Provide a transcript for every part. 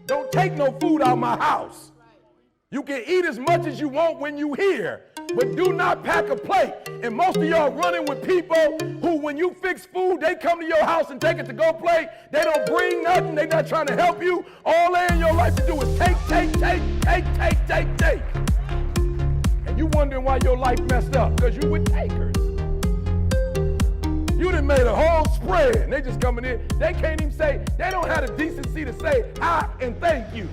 Don't take no food out of my house. You can eat as much as you want when you here, but do not pack a plate. And most of y'all running with people who, when you fix food, they come to your house and take it to go plate. They don't bring nothing. They not trying to help you. All they in your life to do is take. And you wondering why your life messed up, because you with takers. You done made a whole spread, and they just coming in. They can't even say, they don't have the decency to say hi and thank you.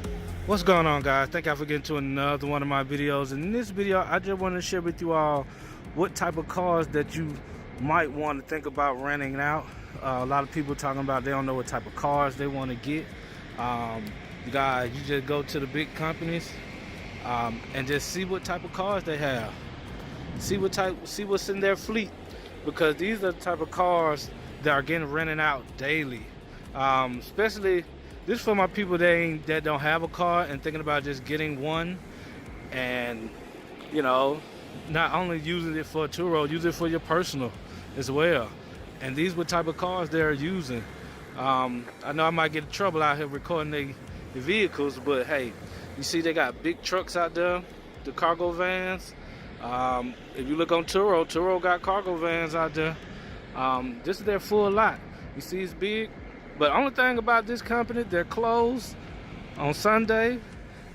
What's going on, guys? Thank y'all for getting to another one of my videos. And in this video, I just want to share with you all what type of cars that you might want to think about renting out. A lot of people talking about they don't know what type of cars they want to get. Guys, you just go to the big companies and just see what type of cars they have. See what's in their fleet, because these are the type of cars that are getting rented out daily. Especially this for my people that don't have a car and thinking about just getting one, and you know, not only using it for a tour, use it for your personal as well. And these were type of cars they're using. I know I might get in trouble out here recording the vehicles, but hey, you see they got big trucks out there, the cargo vans. If you look on Turo got cargo vans out there. This is their full lot. You see it's big. But only thing about this company, they're closed on Sunday,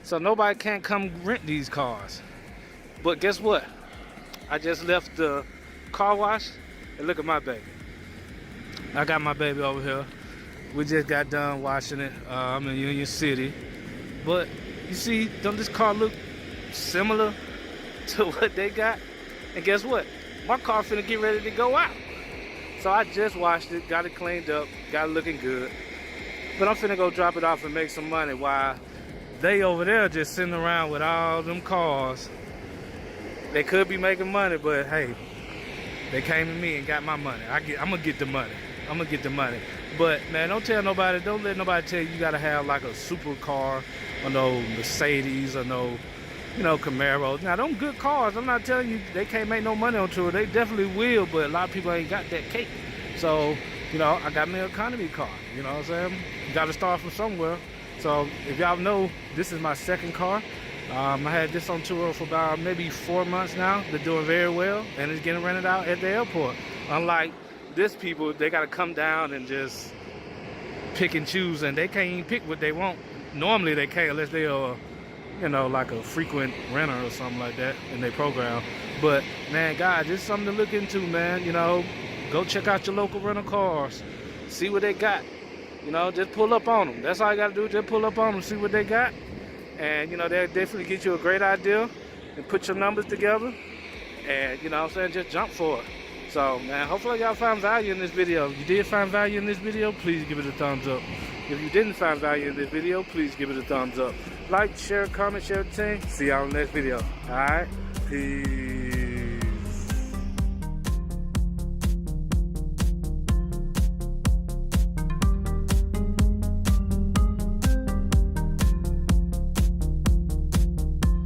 so nobody can't come rent these cars. But guess what? I just left the car wash, and look at my baby. I got my baby over here. We just got done washing it. I'm in Union City. But you see, don't this car look similar to what they got? And guess what? My car finna get ready to go out. So I just washed it, got it cleaned up, got it looking good. But I'm finna go drop it off and make some money while they over there just sitting around with all them cars. They could be making money, but hey, they came to me and got my money. I'm gonna get the money. I'm gonna get the money. But man, don't let nobody tell you gotta have like a supercar or no Mercedes or no, you know, Camaros. Now, them good cars, I'm not telling you they can't make no money on tour. They definitely will, but a lot of people ain't got that cake. So, you know, I got me an economy car. You know what I'm saying? You got to start from somewhere. So, if y'all know, this is my second car. I had this on tour for about maybe 4 months now. They're doing very well, and it's getting rented out at the airport. Unlike this people, they got to come down and just pick and choose, and they can't even pick what they want. Normally, they can't unless they are, you know, like a frequent renter or something like that in their program. But man, guys, it's something to look into, man. You know, go check out your local rental cars, see what they got. You know, just pull up on them. That's all you gotta do, just pull up on them, see what they got. And you know, they'll definitely get you a great idea and put your numbers together, and you know what I'm saying, just jump for it. So man, hopefully y'all found value in this video. If you did find value in this video, please give it a thumbs up. If you didn't find value in this video, please give it a thumbs up. Like, share, comment, share the thing. See y'all in the next video. Alright? Peace.